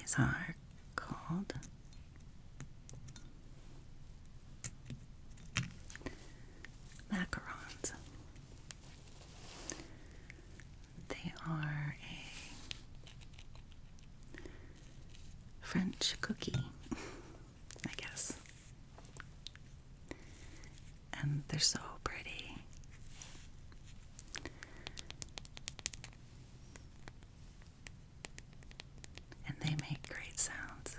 These are called macarons. They are a French cookie, I guess. And they're so pretty. And they make great sounds,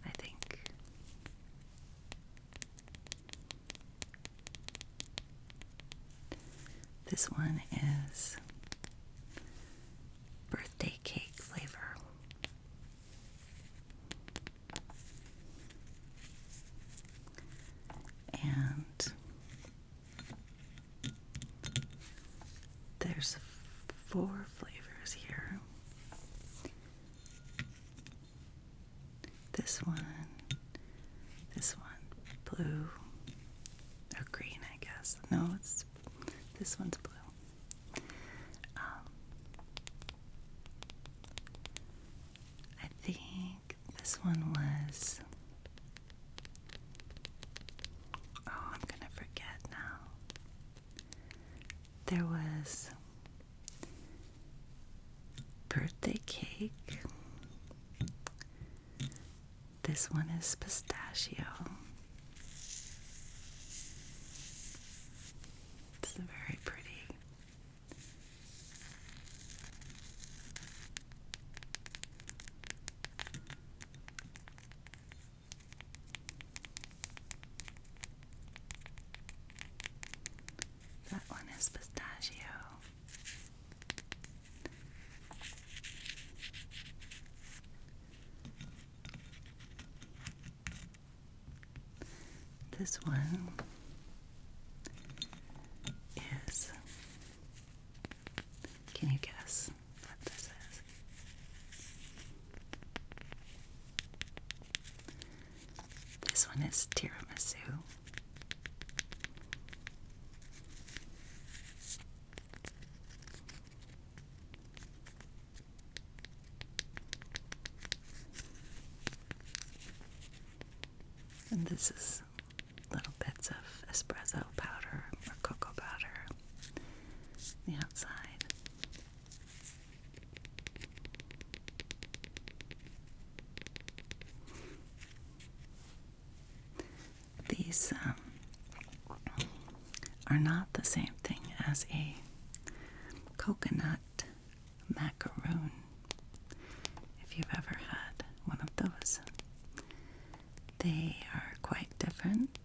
I think. This one is birthday cake flavor. And there's 4 flavors here. This one, blue, or green, I guess. No, this one's blue. I think this one was, I'm gonna forget now. There was birthday cake. This one is pistachio. It's very pretty. That one is pistachio. This one is, can you guess what this is? This one is tiramisu. And this is little bits of espresso powder or cocoa powder on the outside. These are not the same thing as a coconut macaroon, if you've ever had one of those. They are quite different.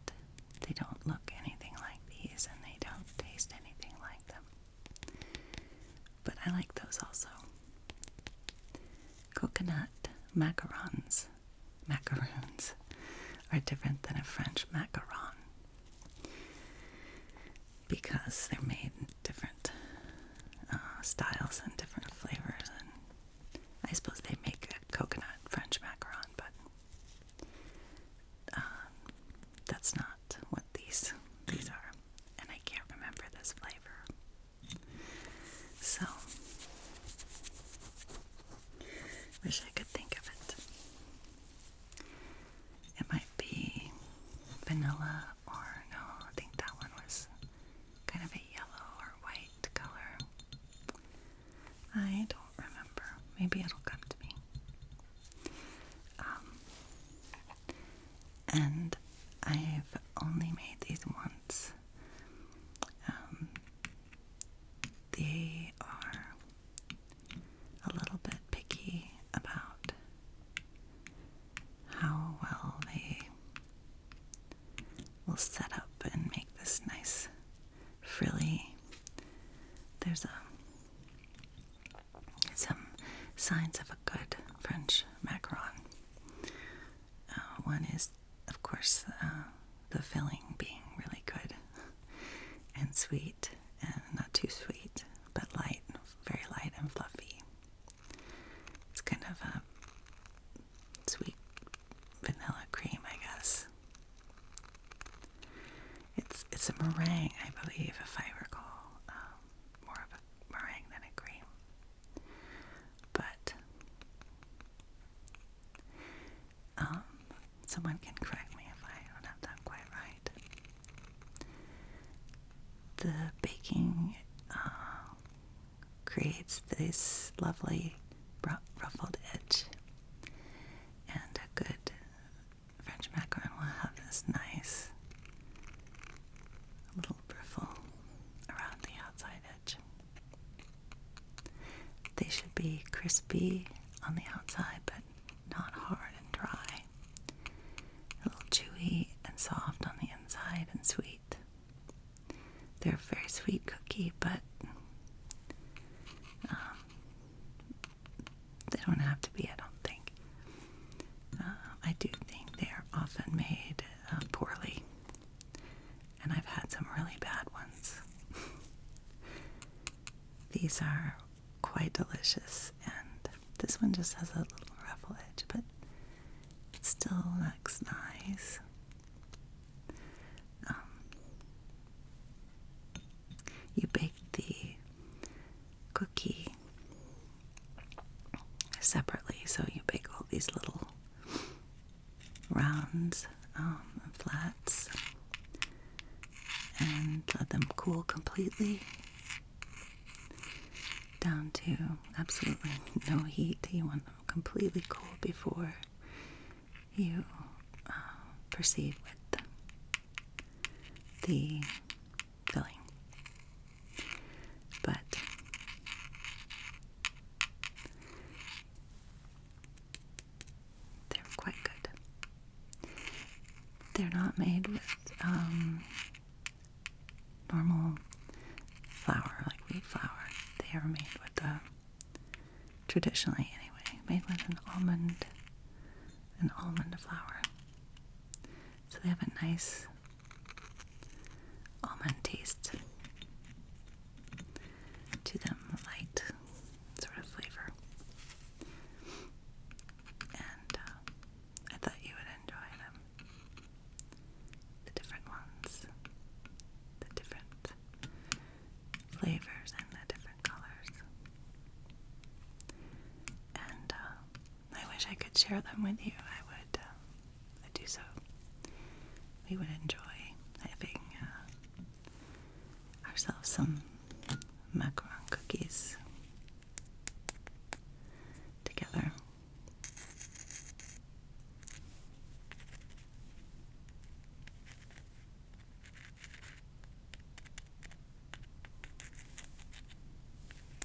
They don't look anything like these, and they don't taste anything like them. But I like those also. Coconut macarons are different than a French macaron because they're made in different styles and different flavors. And I suppose they make a coconut French macaron, but that's not what these are, and I can't remember this flavor. So, wish I could think of it. It might be vanilla, or no, I think that one was kind of a yellow or white color. I don't remember. Maybe it'll come to me. And I've only made these once. They are a little bit picky about how well they will set up and make this nice frilly. There's some signs of a good French macaron. One is, of course, the filling being really good and sweet, and not too sweet, but light, very light and fluffy. It's kind of a sweet vanilla cream, I guess. It's a meringue, I believe, if I recall, more of a meringue than a cream. But someone can correct me if I don't have that quite right. The baking creates this lovely ruffled edge, and a good French macaron will have this nice little bristle around the outside edge. They should be crispy on the outside, but not hard and dry. A little chewy and soft on the inside, and sweet. They're a very sweet cookie, but they don't have to be, I don't think. I do think they are often made poorly, and I've had some really bad ones. These are quite delicious, and this one just has a little ruffle edge, but it still looks nice. You bake the cookie separately, so you bake all these little rounds and flats and let them cool completely down to absolutely no heat. You want them completely cool before you proceed with the filling. But they're quite good. They're not made with normal flour, like wheat flour. They are made with traditionally anyway, made with an almond flour. So they have a nice almond taste to them, light sort of flavor. And I thought you would enjoy them. The different ones, the different flavors and the different colors. And I wish I could share them with you. I do so. We would enjoy having ourselves some macaron cookies together.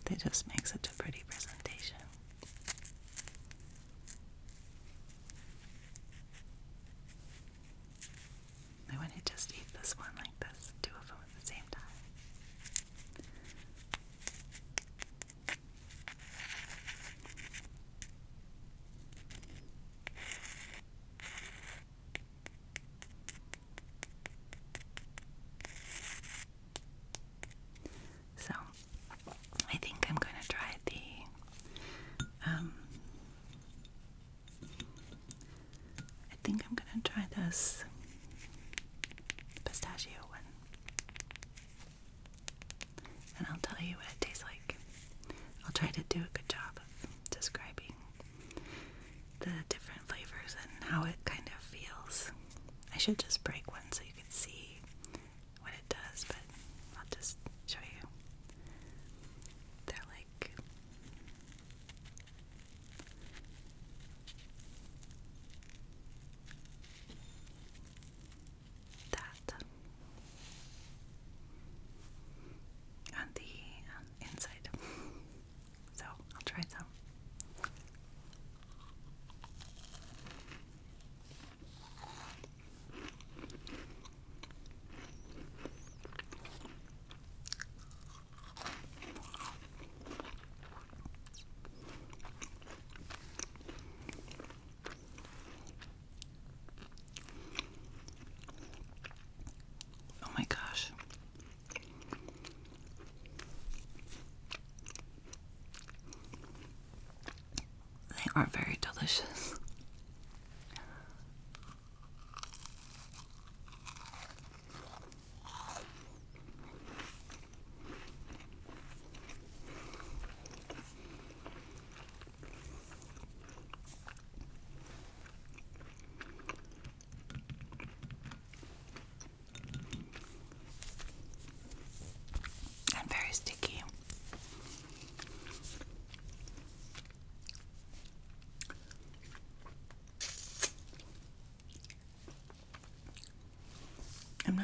They just make such a pretty presentation. I want to just eat this one like this, two of them at the same time. So, I think I'm going to try this pistachio one. And I'll tell you what it tastes like. I'll try to do a good job of describing the different flavors and how it kind of feels. I should just break one so you can see what it does, but I'll just show you. They're like that on the inside. So I'll try some.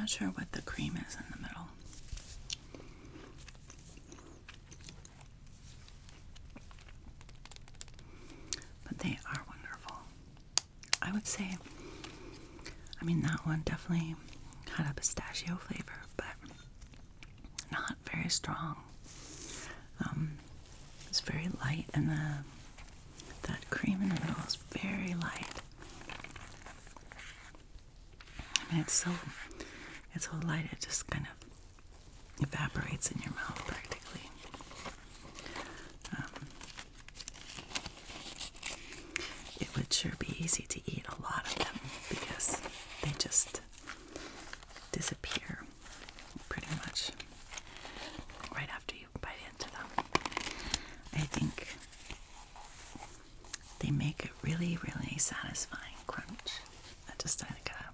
not sure what the cream is in the middle. But they are wonderful. I would say, I mean, that one definitely had a pistachio flavor, but not very strong. It's very light, and that cream in the middle is very light. I mean, it's so light, it just kind of evaporates in your mouth practically. It would sure be easy to eat a lot of them because they just disappear pretty much right after you bite into them. I think they make a really, really satisfying crunch. Just like a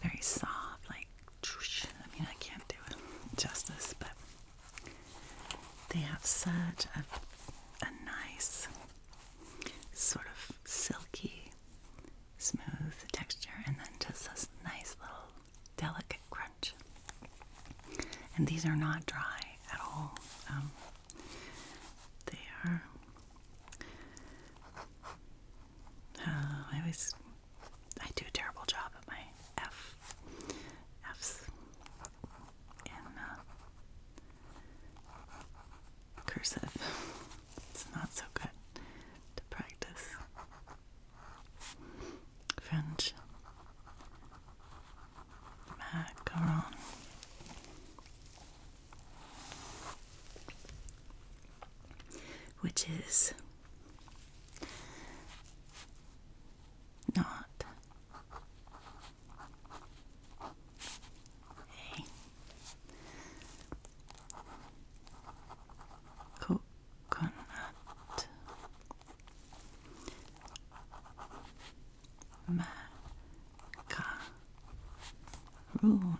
very soft, like, I mean, I can't do it justice, but they have such a nice, sort of silky, smooth texture, and then just this nice little delicate crunch. And these are not dry at all. They are, I do a terrible job at my F's in cursive. It's not so good to practice. French Macaron. Which is not a coconut macaroon.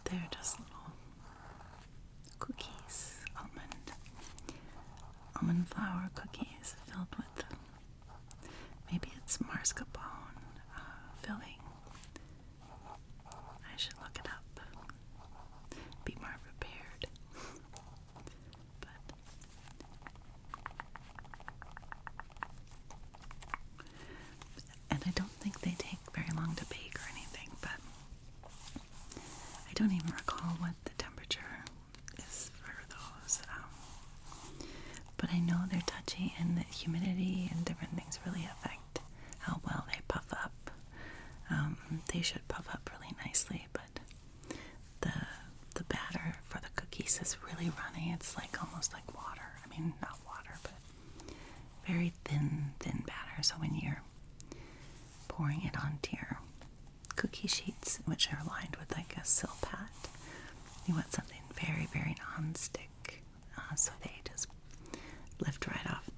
They're just little cookies, almond flour cookies filled with, maybe it's mascarpone filling. I should look it up. Be more prepared. And I don't think they take very long to bake or anything, but I don't even recall what the temperature is for those. But I know they're touchy, and that humidity and different things really affect how well they puff up. They should puff up really nicely, but the batter for the cookies is really runny. It's like almost like water. I mean, not water, but very thin batter. So when you're pouring it onto your cookie sheets, which are lined with like a silpat, you want something very, very non-stick, so they just lift right off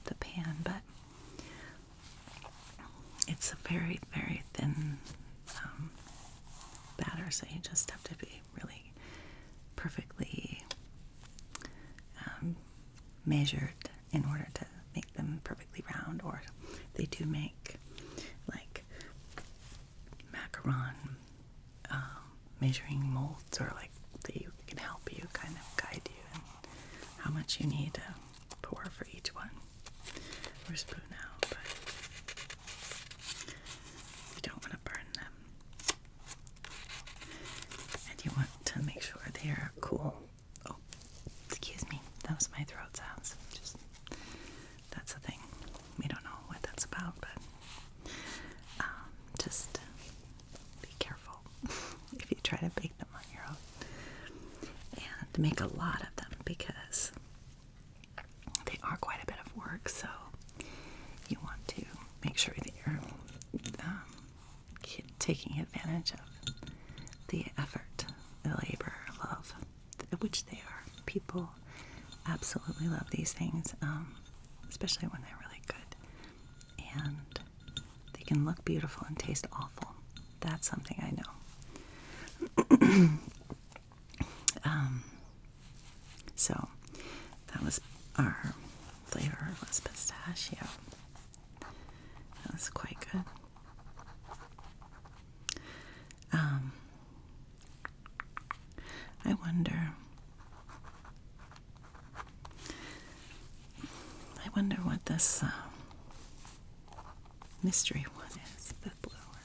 the pan. But it's a very, very thin batter, so you just have to be really perfectly measured in order to make them perfectly round. Or they do make like macaron measuring molds, or like they can help you, kind of guide you in how much you need to pour for each one, or spoon out, but you don't want to burn them, and you want to make sure they are cool. Oh, excuse me, that was my throat sounds. That's the thing, we don't know what that's about, but just be careful if you try to bake them on your own, and make a lot of them, because they are quite a bit of work. So you want to make sure that you're taking advantage of the effort, the labor, love, which they are. People absolutely love these things, especially when they're really good, and they can look beautiful and taste awful. That's something I know. So that was our flavor was pistachio. That was quite good. I wonder what this mystery one is, the blue one.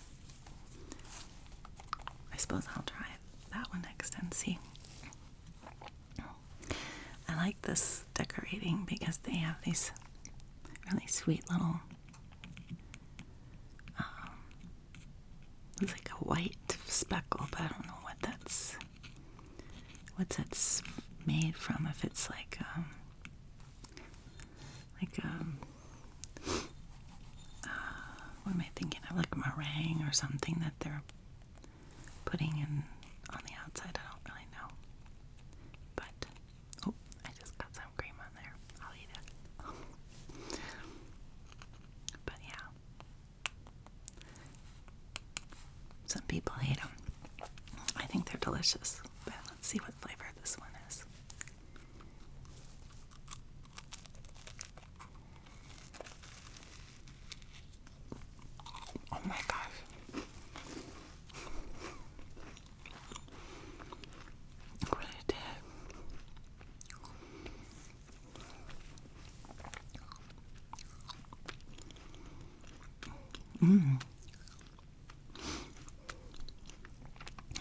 I suppose I'll try that one next and see. I like this decorating because they have these really sweet little, it's like a white speckle, but I don't know what that's made from. If it's like what am I thinking of? Like meringue or something that they're putting in on the outside. I don't really know. But, oh, I just got some cream on there. I'll eat it. But yeah. Some people hate them. I think they're delicious. But let's see what flavor this one is. Oh my gosh. What I did.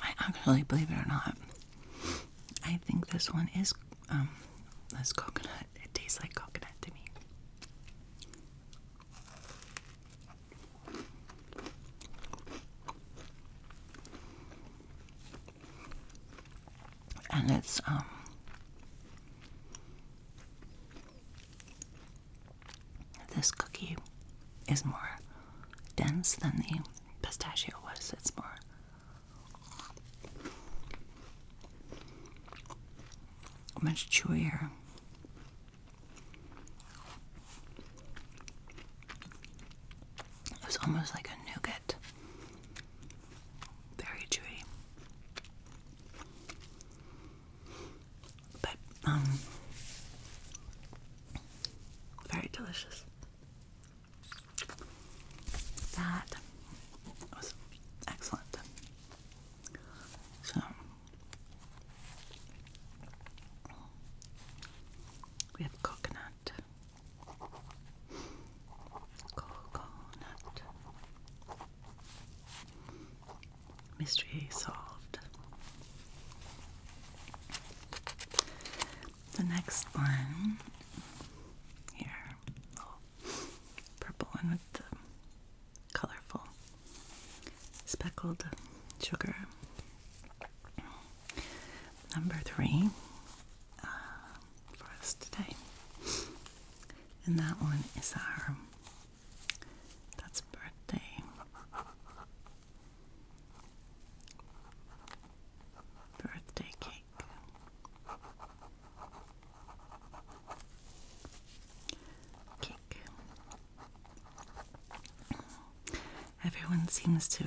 I actually, believe it or not, I think this one is coconut. It tastes like coconut to me. And it's this cookie is more dense than the pistachio was. It's more much chewier. It was almost like a nougat. Very chewy. But very delicious. That was excellent. So we have coconut, mystery solved. The next one here, purple one with the colorful speckled sugar. Number 3 for us today. And that one is that's birthday cake. Everyone seems to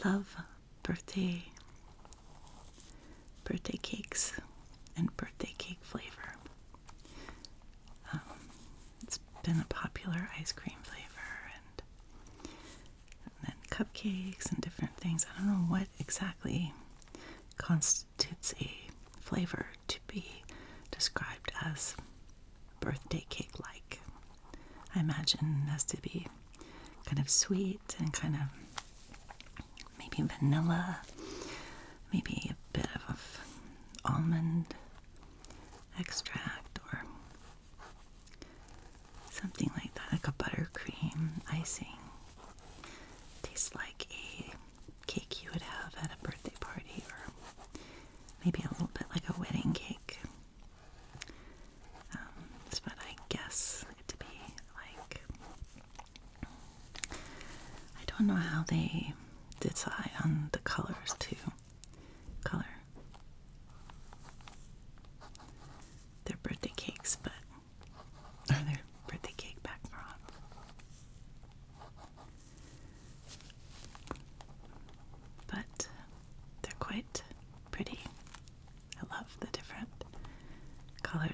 love birthday cakes and birthday cake flavor. It's been a popular ice cream flavor and then cupcakes and different things. I don't know what exactly constitutes a flavor to be described as birthday cake-like. I imagine it has to be kind of sweet and kind of maybe vanilla, maybe a bit of almond extract or something like that, like a buttercream icing. Tastes like a cake you would have at a birthday party, or maybe a little bit like a wedding cake. That's what I guess it to be like. I don't know how they decide on the colors to color their birthday cakes, but or their birthday cake macarons.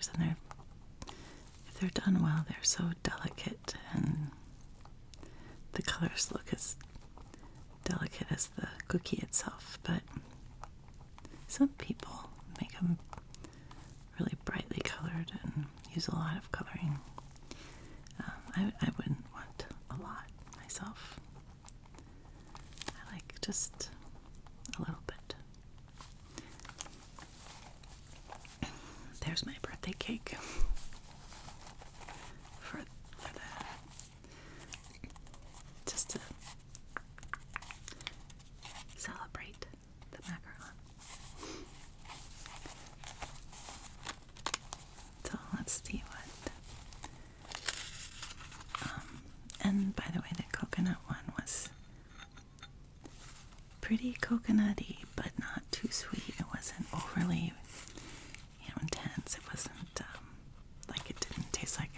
colors, and if they're done well, they're so delicate, and the colors look as delicate as the cookie itself. But some people make them really brightly colored and use a lot of coloring. I wouldn't want a lot myself. I like just a little bit. There's my birthday cake for the just to celebrate the macaron. So let's see what. And by the way, the coconut one was pretty coconutty, but not too sweet. It wasn't overly, intense. It wasn't like it didn't taste like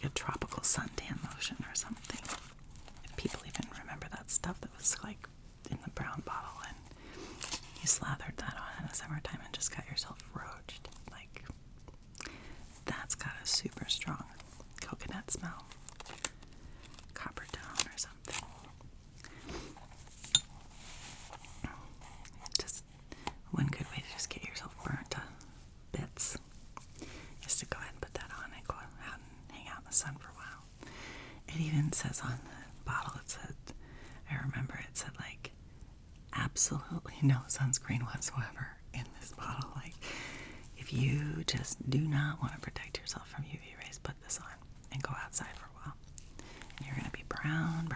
a tropical suntan lotion or something. If people even remember that stuff that was like in the brown bottle, and you slathered that on in the summertime and just got yourself roached. Like, that's got a super strong coconut smell. Copper tone or something. Just one good way to just get yourself burnt to bits is to go ahead and put that on and go out and hang out in the sun for a while. It even says on the bottle, I remember it said like absolutely no sunscreen whatsoever in this bottle. Like, if you just do not want to protect yourself from UV rays, put this on and go outside for a while. And you're going to be brown,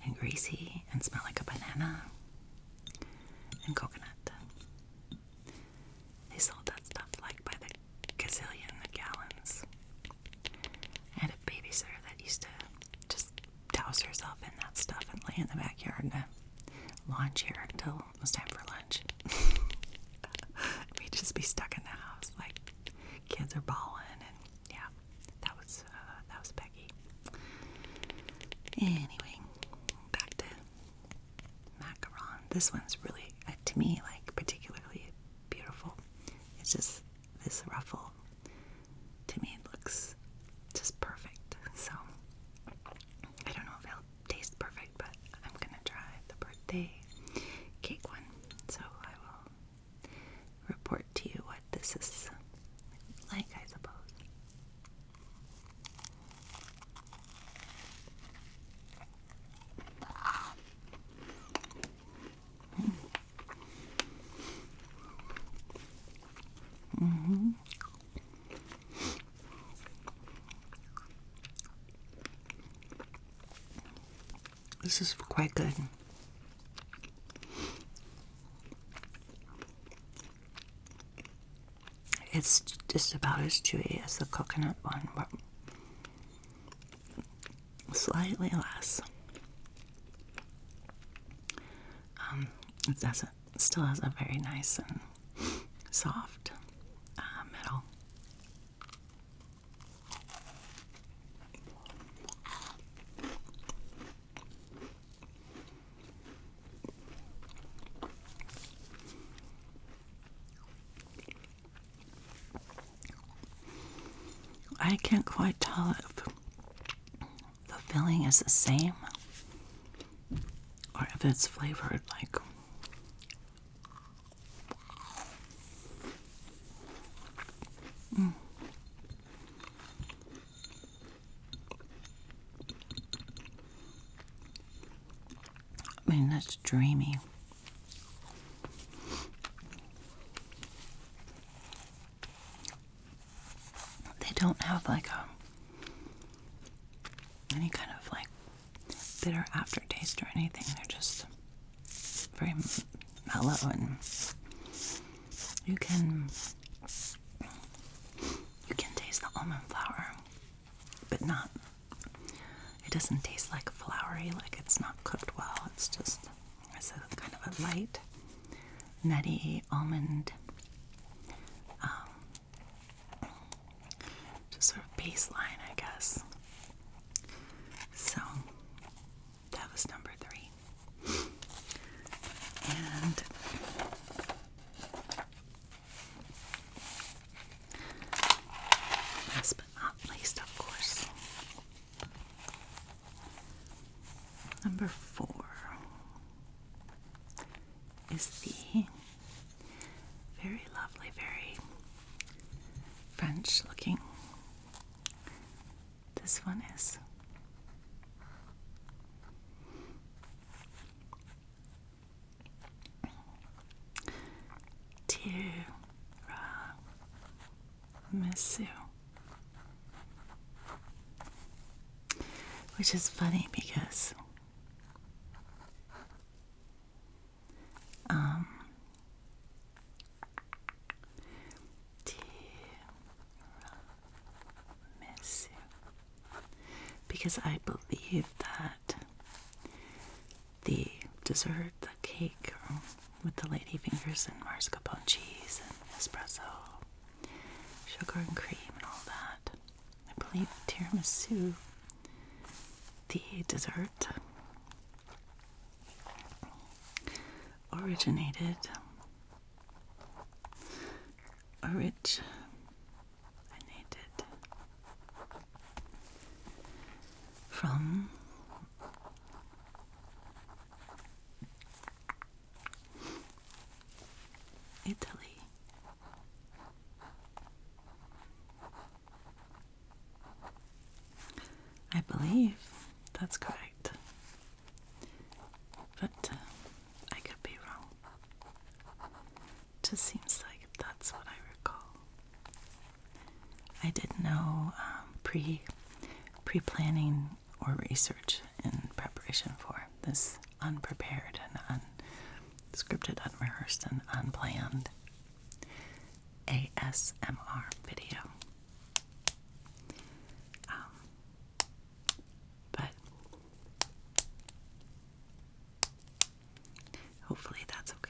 and greasy and smell like a banana and coconut. They sold that stuff like by the gazillion gallons. I had a babysitter that used to just douse herself in that stuff and lay in the backyard in a lawn chair until it was time for lunch. We'd just be stuck in the house, like kids are bawling, and yeah, that was Becky. Anyway, back to macaron. This one's really, to me, like particularly beautiful. It's just this ruffle. To me, it looks just perfect. So I don't know if it'll taste perfect, but I'm gonna try the birthday cake one. So I will report to you what this is like, I suppose. Mm-hmm. This is quite good. It's just about as chewy as the coconut one, but slightly less. It still has a very nice and soft middle. I can't quite tell if the filling is the same or if it's flavored like that's dreamy. They don't have like any kind of like bitter aftertaste or anything. They're just very mellow, and you can taste the almond flour, but not. It doesn't taste like floury, like it's not cooked well. It's a kind of a light, nutty almond, just sort of baseline, I guess. So that was number 3. And stylish looking. This one is tiramisu, which is funny because because I believe that the dessert, the cake with the lady fingers and mascarpone cheese and espresso, sugar and cream and all that, I believe tiramisu, the dessert, originated from Italy. I believe that's correct, but I could be wrong. Just seems like that's what I recall. I did no pre-planning or research in preparation for this unprepared and unscripted, unrehearsed, and unplanned ASMR video. But hopefully that's okay.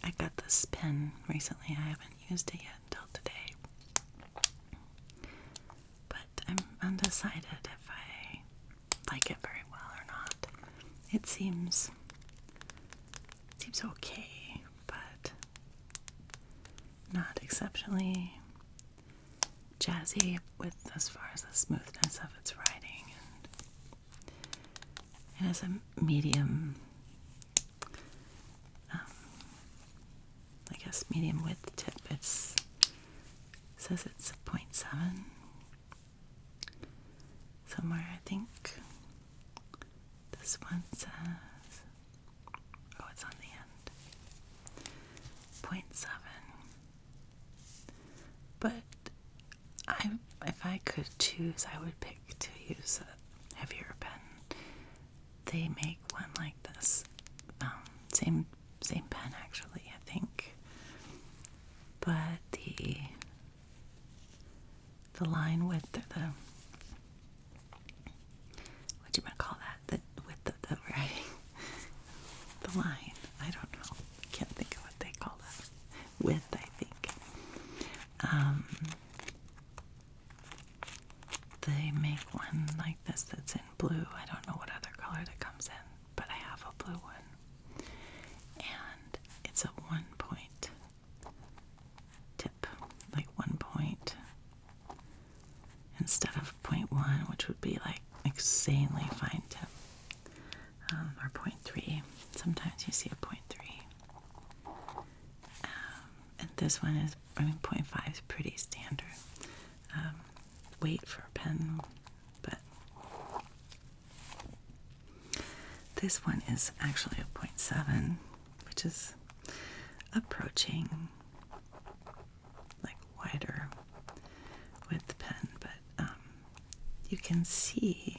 I got this pen recently. I haven't used it yet until today. But I'm undecided if I like it very well or not. It seems okay, but not exceptionally jazzy with as far as the smoothness of its writing. And it has a medium, medium width tip. It says it's 0.7 somewhere, I think. This one says, oh, it's on the end, 0.7. But if I could choose, I would pick to use a heavier pen. They make one like this, same pen actually, I think. But the line width, or the, what do you call that? The width of the writing, the line. I don't know. I can't think of what they call that. Width, I think. They make one like this that's in blue. I don't know what other color that comes in, but I have a blue one. And it's a 1 point tip, like 1 point instead of 0.1, which would be like insanely fine tip, or 0.3. Sometimes you see a 0.3. And this one is, 0.5 is pretty standard weight for a pen, but this one is actually a 0.7, which is approaching like wider width pen, but you can see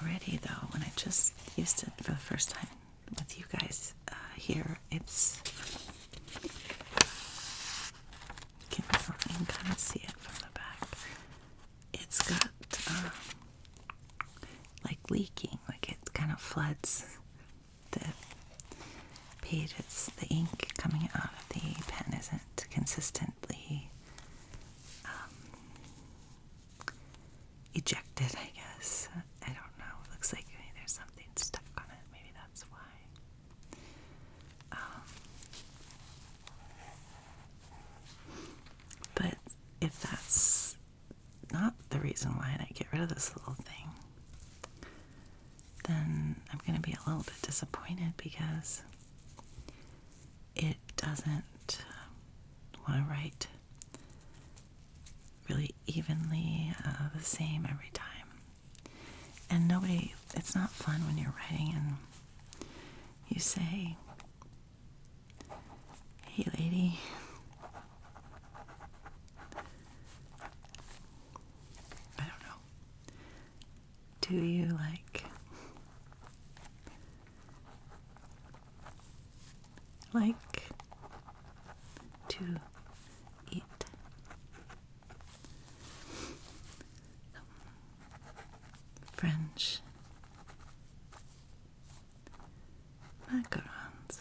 already though, when I just used it for the first time with you guys here, it's, you can kind of see it from the back. It's got like leaking, like it kind of floods the page. It's the ink coming out of the pen isn't consistently ejected, I guess. I don't know. It looks like maybe there's something stuck on it. Maybe that's why. But if that's not the reason why I get rid of this little thing, then I'm going to be a little bit disappointed because it doesn't want to write really evenly the same every time. And it's not fun when you're writing and you say, "Hey lady, I don't know, do you like to eat French macarons?"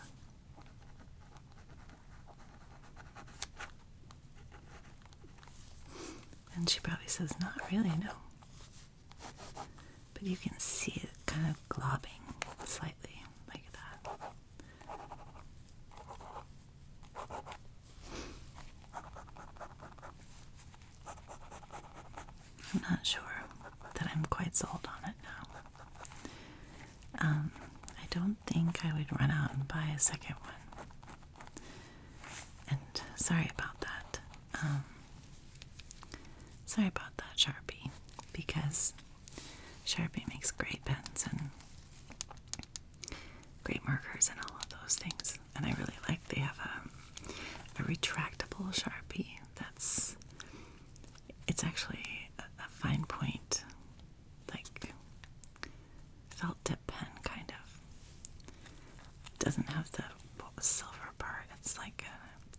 And she probably says, "Not really, no." But you can see it kind of globbing slightly like that. I'm not sure that I'm quite sold on it now. I don't think I would run out and buy a second one. And sorry about that. Sorry about that, Sharpie, because Sharpie makes great pens and great markers and all of those things. And I really like they have a retractable Sharpie it's actually a fine point, like felt tip pen kind of. It doesn't have the silver part. It's like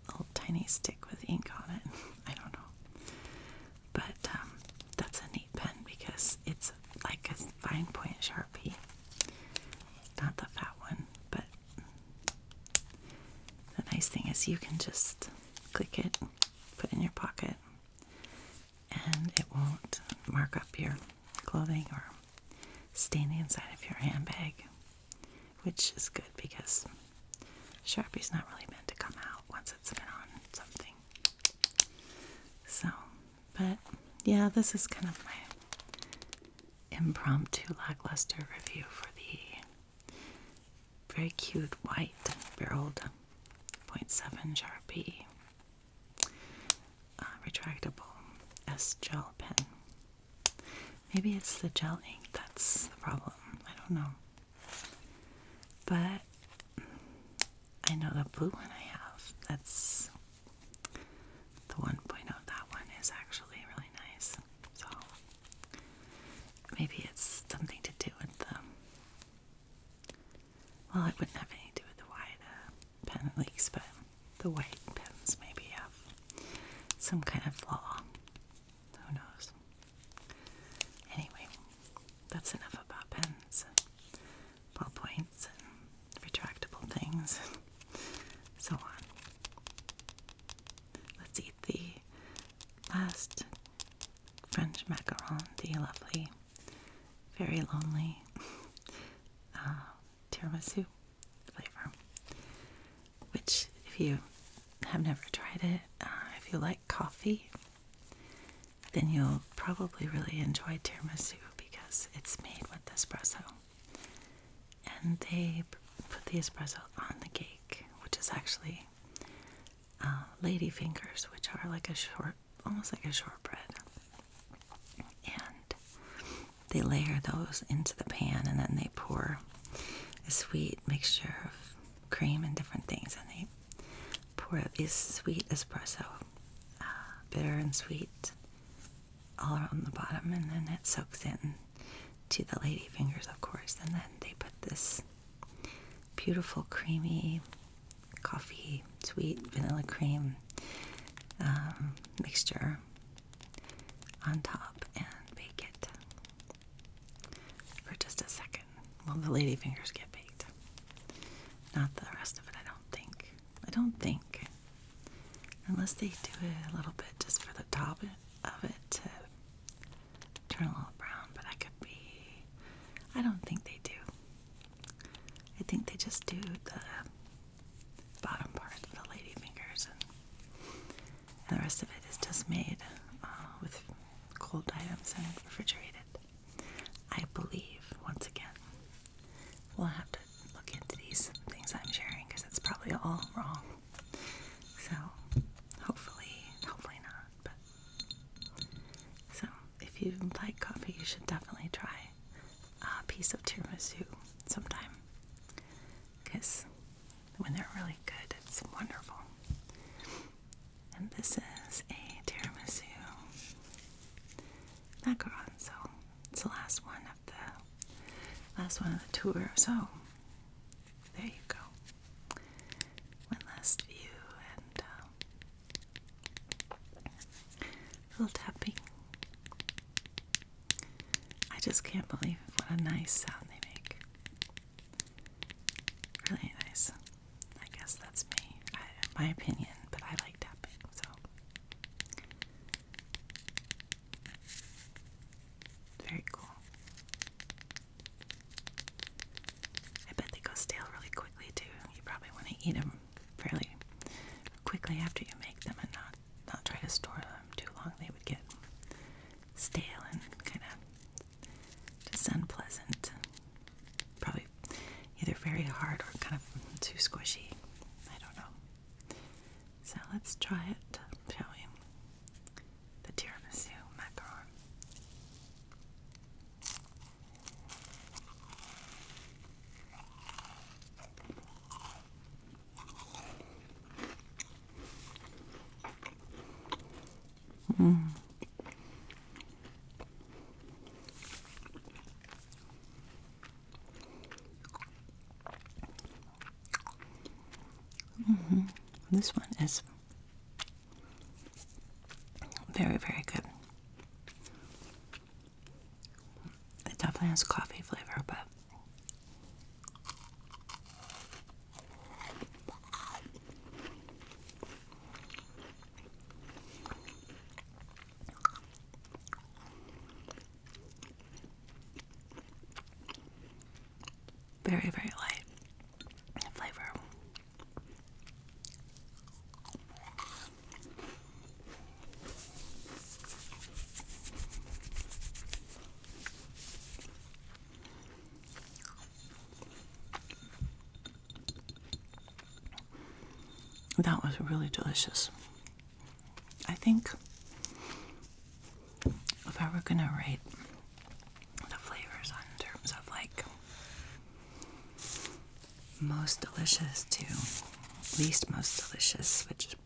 a little tiny stick with ink on it. I don't know. But that's a neat pen because it's like a fine point Sharpie. Not the fat one, but the nice thing is you can just click it, put it in your pocket, and it won't mark up your clothing or stain the inside of your handbag, which is good because Sharpie's not really meant to come out once it's been on something. So, but yeah, this is kind of my impromptu lackluster review for the very cute white barreled 0.7 Sharpie retractable S gel pen. Maybe it's the gel ink that's the problem. I don't know. But I know the blue one I have, that's the 1.0, that one is actually really nice. So maybe it's something to do with the, well, it wouldn't have anything to do with the wide pen leaks, but the white pens maybe have some kind of flaw. Who knows? Anyway, that's enough about pens and ballpoints and retractable things and so on. Let's eat the last French macaron, the lovely, very lonely tiramisu flavor, which if you have never tried it, if you like coffee, then you'll probably really enjoy tiramisu because it's made with espresso. And they put the espresso on the cake, which is actually lady fingers, which are like almost like a shortbread. And they layer those into the pan, and then they pour a sweet mixture of cream and different things, and they pour this sweet espresso, bitter and sweet, all around the bottom, and then it soaks in to the lady fingers, of course, and then they put this beautiful creamy coffee, sweet vanilla cream mixture on top and bake it for just a second. Well, the lady fingers get baked, not the rest of it. I don't think, unless they do it a little bit just for the top of it to turn a little brown, but I don't think they do. I think they just do the bottom part of the lady fingers, and the rest of it is just made with cold items and refrigerated, I believe, once again. we'll have to look into these things I'm sharing because it's probably all wrong. So hopefully not. But so if you like coffee, you should definitely try a piece of tiramisu sometime because when they're really good, it's wonderful. And this is a tiramisu macaron, so it's the last one of the tour. So there you go. One last view and a little tapping. I just can't believe what a nice sound they make. Really nice. I guess that's me. My opinion, but I like tapping, so. Very cool. I bet they go stale really quickly too. You probably want to eat them fairly quickly after you make them and not try to store them too long. They would get stale and kind of just unpleasant. Probably either very hard or kind of too squishy. I don't know. So let's try it, shall we? The tiramisu macaron. This one is very, very good. It definitely has coffee flavor, but very, very light flavor. That was really delicious. I think if I were gonna rate the flavors in terms of like most delicious to least most delicious, which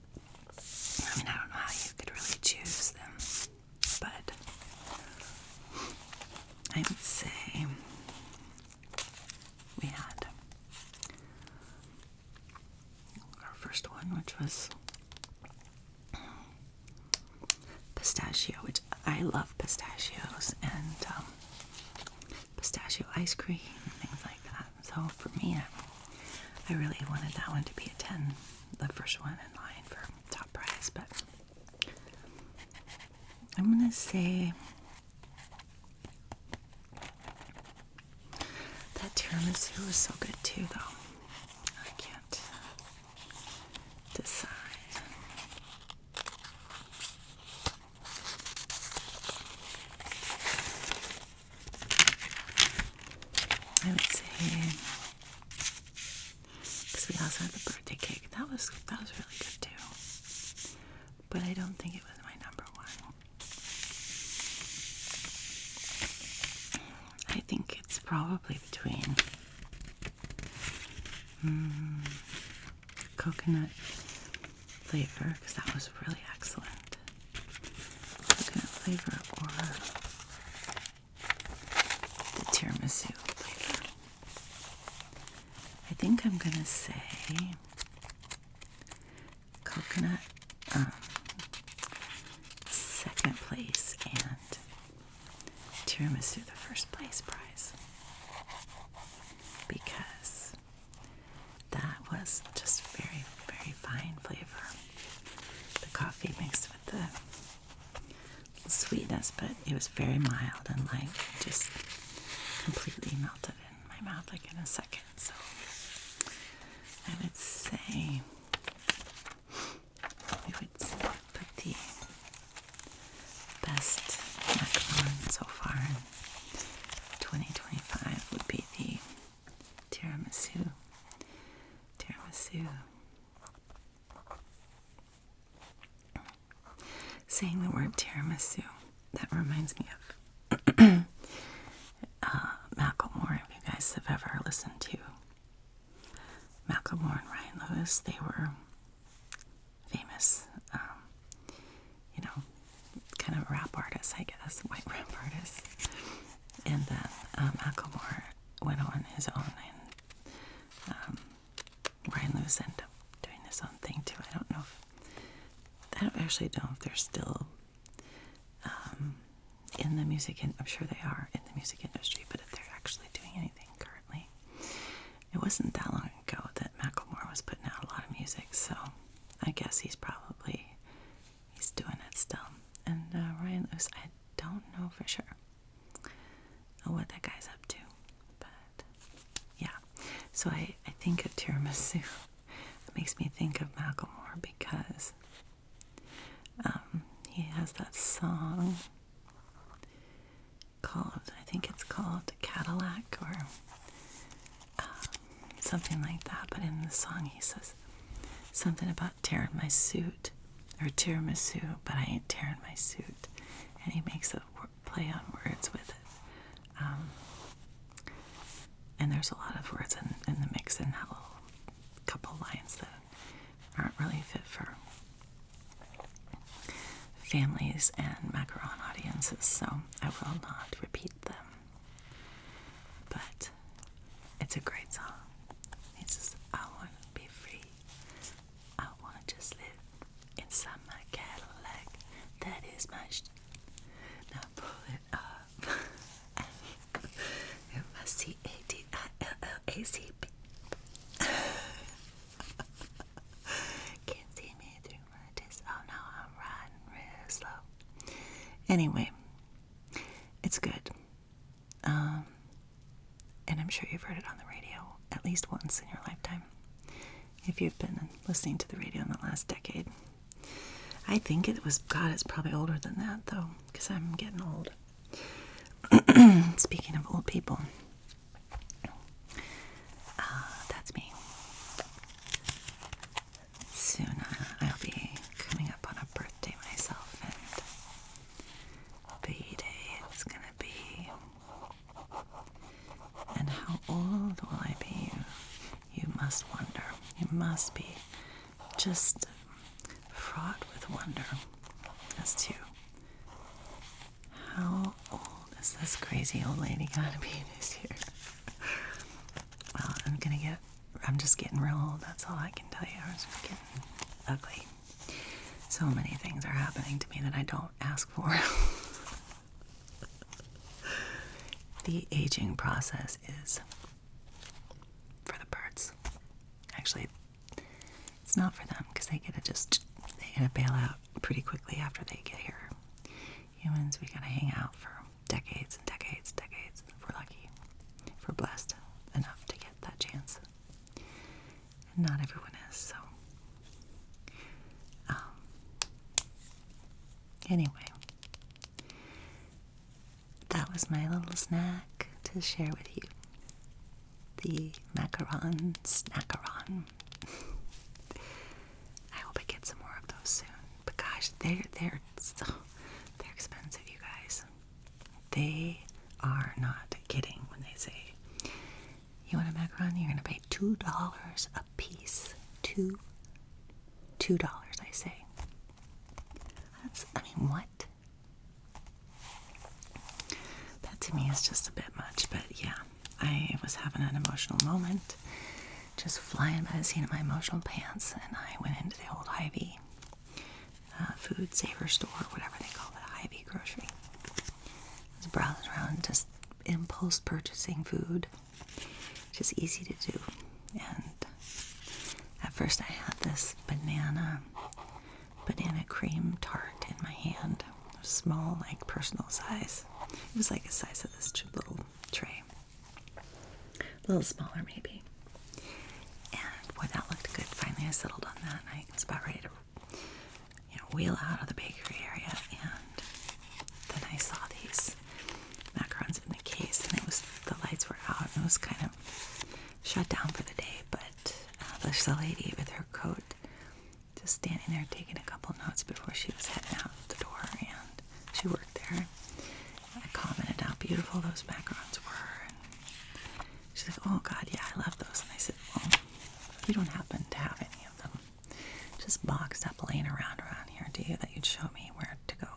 I mean, I don't know how you could really choose them, but I would say we had our first one, which was pistachio, which I love pistachios, and pistachio ice cream and things like that. So for me, I really wanted that one to be a 10, the first one in line for top prize, but I'm gonna say that tiramisu was so good too, though. I can't decide. I would say, because we also had the birthday cake. That was really good too. But I don't think it was my number one. I think it's probably between coconut flavor, because that was really excellent. Coconut flavor or the tiramisu flavor. I think I'm gonna say coconut second place and tiramisu the first place prize, because that was just very, very fine flavor. The coffee mixed with the sweetness, but it was very mild and light. Just completely melted in my mouth like in a second. So I would say we would put the best macaron so far in 2025 would be the tiramisu. Saying the word tiramisu, that reminds me of Macklemore. If you guys have ever listened to Macklemore and Ryan Lewis, they were famous, kind of rap artists, I guess, white rap artists. And then Macklemore went on his own, and Ryan Lewis ended up doing his own thing too. I don't actually know if they're still in the music, and I'm sure they are in the music industry, but if they're actually doing anything currently. It wasn't that long ago that Macklemore was putting out a lot of music, so I guess he's doing it still. And Ryan Lewis, I don't know for sure what that guy's up to, but yeah. So I think of tiramisu. It makes me think of Macklemore because he has that song called, I think it's called Cadillac or something like that. But in the song he says something about tearing my suit or tiramisu, but I ain't tearing my suit. And he makes a play on words with it. And there's a lot of words in the mix and a couple lines that aren't really fit for families and macaron audiences, so I will not repeat them. But it's a great song. It's just, I want to be free. I want to just live inside my Cadillac. That is my now pull it up. F-I-C-A-D-I-L-L-A-C-B. Can't see me through my disc. Oh no, I'm riding real slow. Anyway, it's good. And I'm sure you've heard it on the radio at least once in your lifetime. If you've been listening to the radio in the last decade. I think it's probably older than that, though, because I'm getting old. Speaking of old people, that's me. Soon I'll be coming up on a birthday myself, and B-Day it's gonna be. And how old will I be? You must wonder. You must be just fraught with wonder as to how old is this crazy old lady gonna be this year. Well, I'm just getting real old, that's all I can tell you. I was getting ugly. So many things are happening to me that I don't ask for. The aging process is for the birds. Actually, it's not for them, because they get to bail out pretty quickly after they get here. Humans, we gotta hang out for decades and decades and decades if we're lucky, if we're blessed enough to get that chance. And not everyone is, so. Anyway, that was my little snack to share with you. The macaron snackaron. I hope I get some more of those soon. But gosh, they're expensive, you guys. They are not kidding when they say, you want a macaron? You're gonna pay $2 a piece. $2, I say. What? That to me is just a bit much, but yeah, I was having an emotional moment, just flying by the seat of my emotional pants, and I went into the old Hy-Vee food saver store, whatever they call it, Hy-Vee grocery. I was browsing around, just impulse purchasing food, which is easy to do. And at first I had this banana cream tart in my hand. It was small, like personal size. It was like the size of this little tray. A little smaller maybe. And boy, that looked good. Finally I settled on that, and I was about ready to wheel out of the bakery area, and then I saw these macarons in the case, and the lights were out, and it was kind of shut down for the day, but there's a lady with her coat just standing there taking a couple notes before she was heading out the door, and she worked there. I commented how beautiful those macarons were, and she's like, oh God, yeah, I love those. And I said, well, you don't happen to have any of them just boxed up laying around here, do you, that you'd show me where to go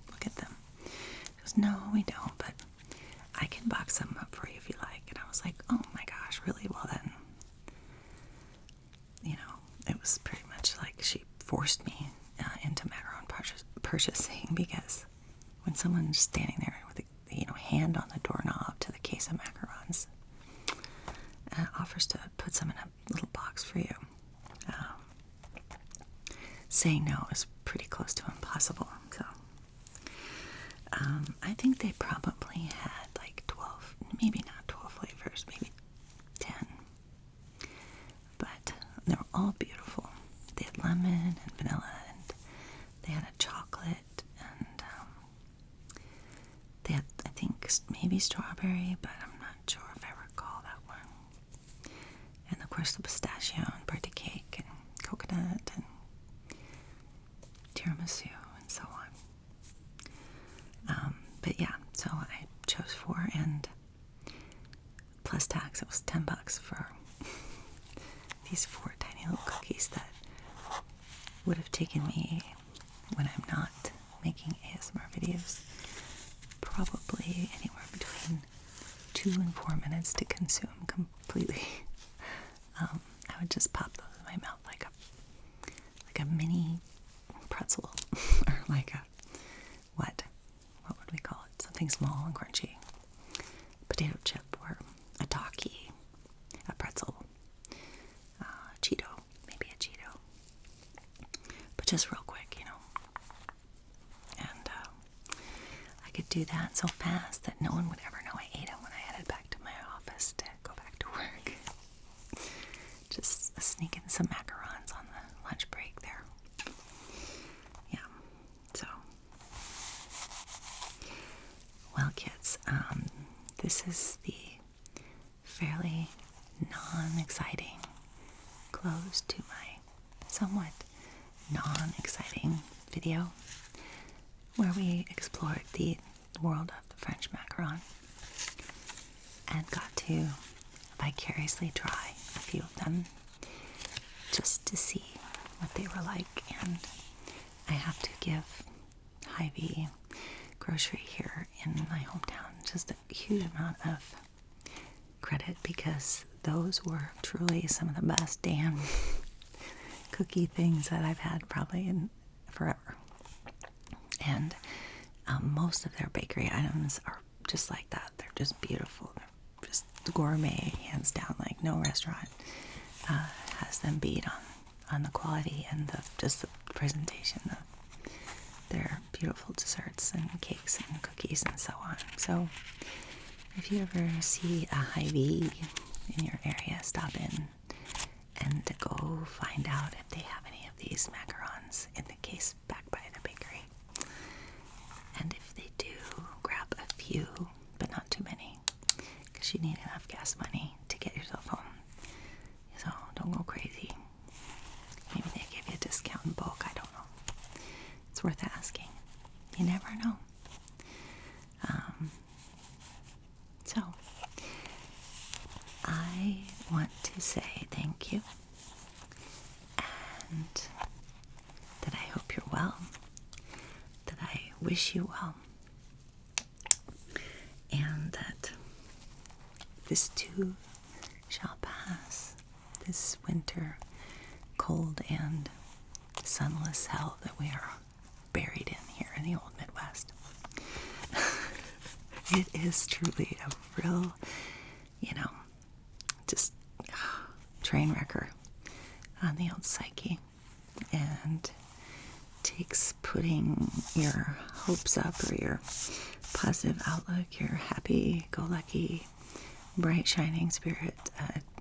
look at them? She goes, no, we don't, but I can box them up for you if you like. And I was like, oh my gosh, really? Well then, you know, it was pretty much like she forced me into macaron purchasing, because when someone's standing there with a hand on the doorknob to the case of macarons, offers to put some in a little box for you, saying no is pretty close to impossible. So I think they probably had like 12, maybe not 12 flavors, maybe 10, but they were all beautiful. They had lemon and vanilla, and they had a chocolate, and they had, I think, maybe strawberry, but I'm not sure if I recall that one. And of course the pistachio and birthday cake and coconut and tiramisu and so on. But yeah, so I chose 4, and plus tax, it was $10 for these 4 tiny little cookies that would have taken me, when I'm not making ASMR videos, probably anywhere between 2 and 4 minutes to consume completely. I would just pop those in my mouth like a mini pretzel, or like a, what would we call it? Something small and crunchy. Potato chip, or a Taki, a pretzel, Cheeto, maybe a Cheeto. But just real quick, And I could do that so fast that no one would ever know I ate them when I headed back to my office to go back to work. Just sneak in some macarons on the lunch break there. Yeah, so. Well, kids, this is the fairly non-exciting close to my somewhat non-exciting video where we explored the world of the French macaron and got to vicariously try a few of them just to see what they were like. And I have to give Hy-Vee grocery here in my hometown just a huge amount of credit, because those were truly some of the best damn cookie things that I've had probably in forever. And most of their bakery items are just like that. They're just beautiful. They're just gourmet, hands down. Like no restaurant has them beat on the quality and just the presentation of their beautiful desserts and cakes and cookies and so on. So if you ever see a Hy-Vee in your area, stop in and go find out if they have any of these macarons in the case back by the bakery. And if they do, grab a few, but not too many, because you need enough gas money to get yourself home. So don't go crazy. Maybe they give you a discount in bulk, I don't know. It's worth asking. You never know. So, I want to say thank you, and that I hope you're well, that I wish you well, and that this too shall pass, this winter, cold and sunless hell that we are buried in here in the old Midwest. It is truly a real, just train wrecker on the old psyche, and takes putting your hopes up, or your positive outlook, your happy-go-lucky, bright, shining spirit,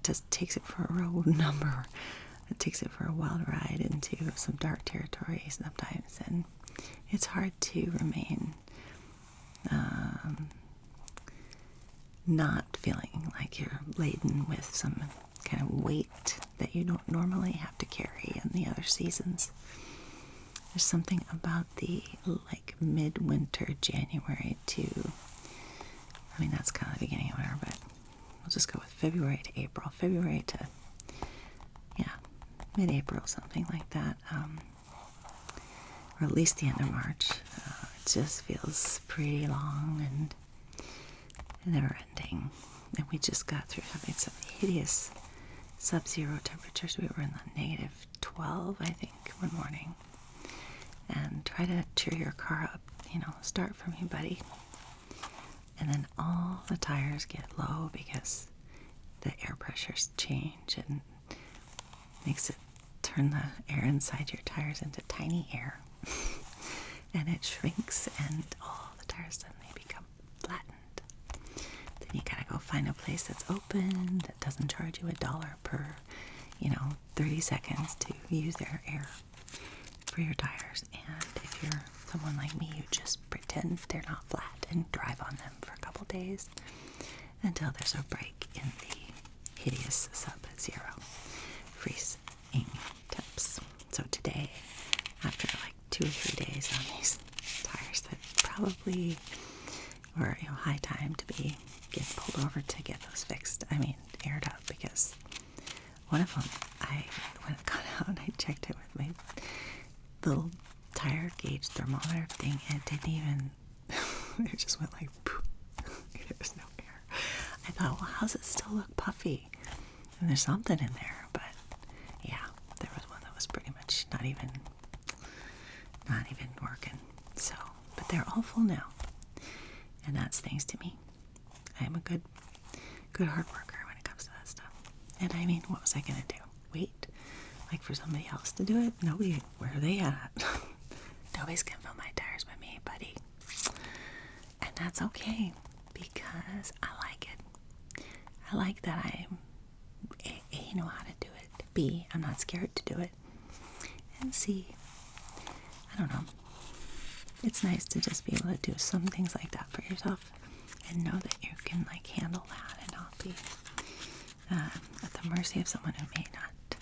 just takes it for a real number. It takes it for a wild ride into some dark territory sometimes, and it's hard to remain not feeling like you're laden with some kind of weight that you don't normally have to carry in the other seasons. There's something about the like midwinter, January to, I mean, that's kind of the beginning of winter, but we'll just go with February to April. February to, yeah, mid-April, something like that. Or at least the end of March. It just feels pretty long and never ending. And we just got through having some hideous sub-zero temperatures. We were in the negative 12, I think, one morning. And try to cheer your car up, start from you, buddy. And then all the tires get low because the air pressures change and makes it turn the air inside your tires into tiny air. And it shrinks and all the tires suddenly become flattened. Then you gotta go find a place that's open, that doesn't charge you $1 per, 30 seconds to use their air for your tires. And if you're someone like me, you just pretend they're not flat and drive on them for a couple days until there's a break in the hideous sub-zero freezing temps. So today, after like 2 or 3 days on these tires that probably were high time to be getting pulled over to get those fixed, aired up, because one of them, when it got out, I checked it with my little tire gauge thermometer thing, and it didn't even, it just went like, poof. There was no air. I thought, well, how's it still look puffy? And there's something in there, but yeah, there was one that was pretty much not even working. So, but they're all full now, and that's thanks to me. I am a good hard worker when it comes to that stuff. And what was I gonna do? Wait, like for somebody else to do it? Nobody. Where are they at? Nobody's gonna fill my tires but me, buddy. And that's okay, because I like it. I like that A, know how to do it. B, I'm not scared to do it. And C, I don't know. It's nice to just be able to do some things like that for yourself and know that you can handle that and not be at the mercy of someone who may not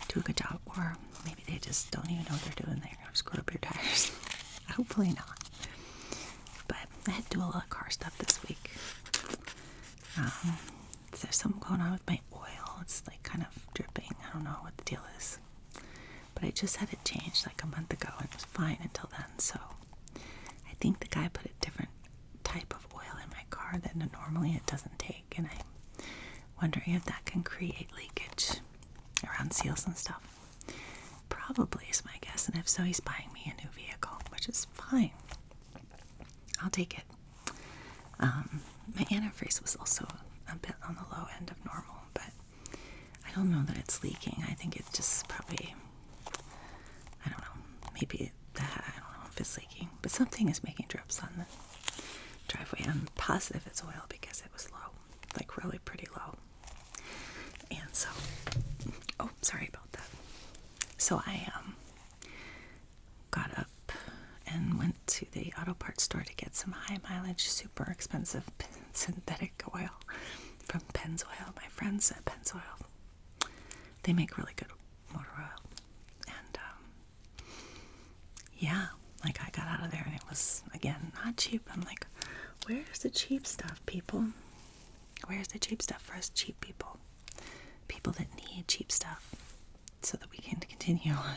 do a good job, or maybe they just don't even know what they're doing. They're going to screw up your tires. Hopefully not. But I had to do a lot of car stuff this week. There's something going on with my oil. It's kind of dripping. I don't know what the deal is. But I just had it changed a month ago, and it was fine until then. So I think the guy put a different type of oil in my car that normally it doesn't take, and I'm wondering if that can create leakage around seals and stuff. Probably is my guess, and if so, he's buying me a new vehicle, which is fine. I'll take it. My antifreeze was also a bit on the low end of normal, but I don't know that it's leaking. I think it's just probably, I don't know, maybe that, I don't know if it's leaking, but something is making drips on the driveway. I'm positive it's oil because it was low, really pretty low. And so, oh, sorry about that. So I got up and went to the auto parts store to get some high mileage, super expensive synthetic oil from Pennzoil. My friends at Pennzoil, they make really good motor oil. And yeah, I got out of there and it was, again, not cheap. I'm like, where's the cheap stuff, people? Where's the cheap stuff for us cheap people? People that need cheap stuff so that we can continue on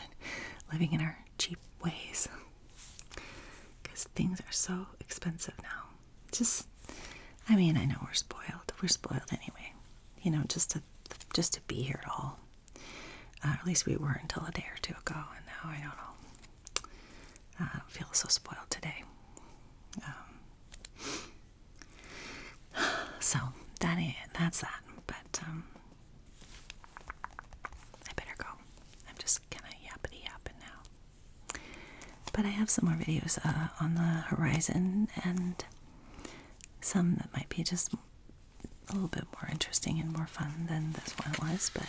living in our cheap ways. Because things are so expensive now. I know we're spoiled. We're spoiled anyway. Just to be here at all. At least we were until a day or two ago, and now I don't know. I don't feel so spoiled today. So that's that. But I better go. I'm just kind of yapping now. But I have some more videos on the horizon, and some that might be just a little bit more interesting and more fun than this one was. But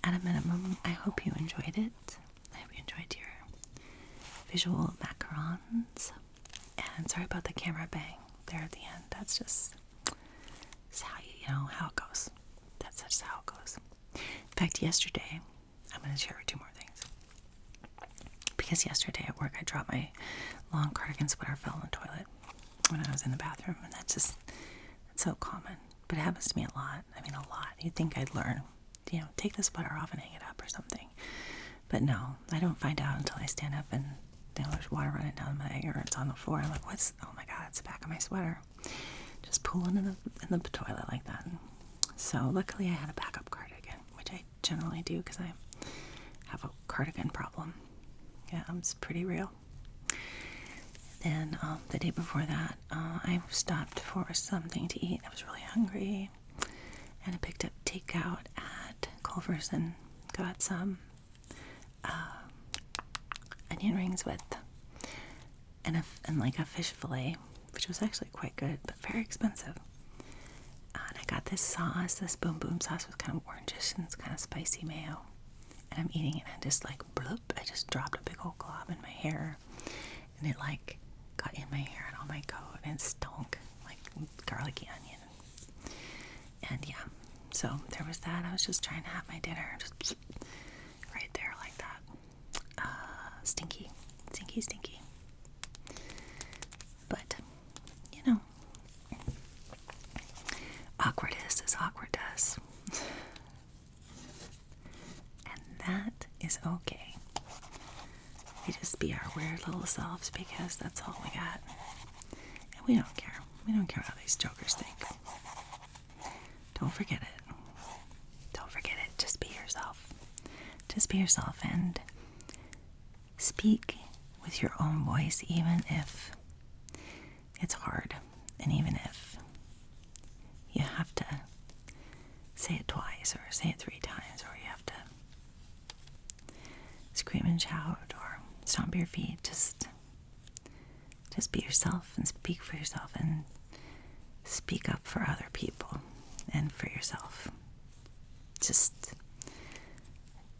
at a minimum, I hope you enjoyed it. I hope you enjoyed your visual macarons. And sorry about the camera bang there at the end. That's just how how it goes. that's just how it goes. In fact, yesterday, I'm going to share 2 more things. Because yesterday at work, I dropped my long cardigan sweater, fell in the toilet when I was in the bathroom, and that's so common. But it happens to me a lot. I mean, a lot. You'd think I'd learn, take the sweater off and hang it up or something. But no, I don't find out until I stand up and there's water running down my leg or it's on the floor. I'm like, oh my God, it's the back of my sweater. Just pooling in the toilet like that. So luckily I had a backup cardigan, which I generally do because I have a cardigan problem. Yeah, it's pretty real. Then the day before that, I stopped for something to eat. I was really hungry, and I picked up takeout at Culver's and got some onion rings with and like a fish fillet, which was actually quite good, but very expensive. And I got this sauce, this boom boom sauce was kind of orangish and it's kind of spicy mayo. And I'm eating it and just like bloop, I just dropped a big old glob in my hair, and it like got in my hair and on my coat and stunk like garlicky onion. And yeah, so there was that. I was just trying to have my dinner just right there like that. Stinky. But, awkward is as awkward does. And that is okay. We just be our weird little selves because that's all we got. And we don't care. We don't care what all these jokers think. Don't forget it. Don't forget it. Just be yourself. Just be yourself and speak with your own voice, even if it's hard, and even if you have to say it twice or say it 3 times, or you have to scream and shout or stomp your feet. Just be yourself and speak for yourself and speak up for other people and for yourself. Just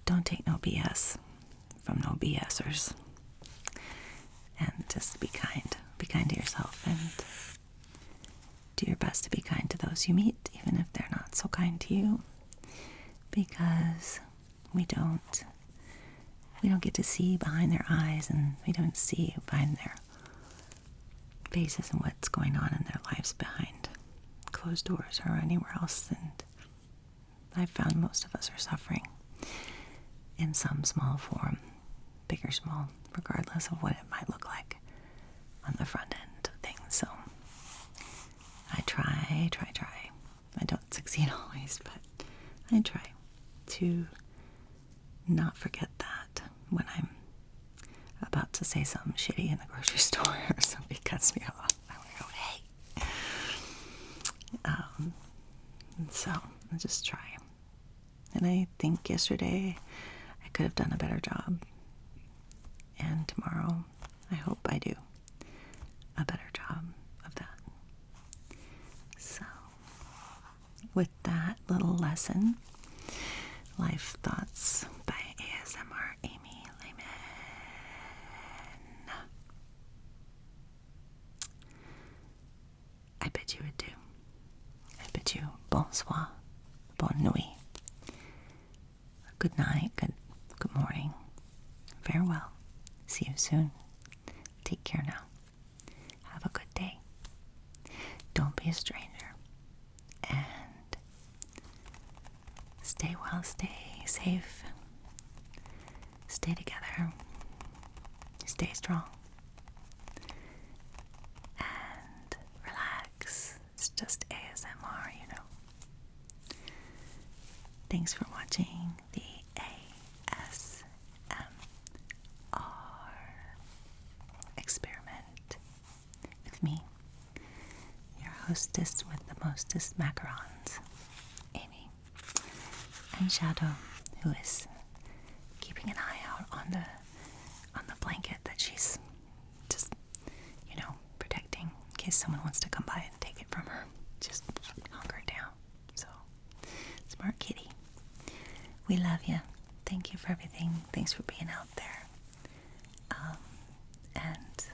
don't take no BS from no BSers, and just be kind to yourself, and do your best to be kind to those you meet, even if they're not so kind to you, because we don't get to see behind their eyes, and we don't see behind their faces and what's going on in their lives behind closed doors or anywhere else. And I've found most of us are suffering in some small form, big or small, regardless of what it might look like on the front end of things. So I try. I don't succeed always, but I try to not forget that when I'm about to say something shitty in the grocery store or somebody cuts me off. I want to go, hey. So I just try. And I think yesterday I could have done a better job. And tomorrow I hope I do a better job of that. So with that little lesson, Life Thoughts by ASMR Amy Lehman. I bid you adieu. I bid you bonsoir, bonne nuit, good night, good morning, farewell. See you soon. Take care now. Have a good day. Don't be a stranger. And stay well, stay safe, stay together, stay strong, and relax. It's just ASMR, Thanks for watching the ASMR experiment with me, your hostess with the mostest macarons, Amy, and Shadow, who is keeping an eye out on the blanket that she's just, protecting in case someone wants to come by and take it from her. Just hunker down. So, smart kitty. We love you. Thank you for everything. Thanks for being out there. And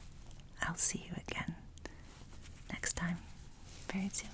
I'll see you again next time, very soon.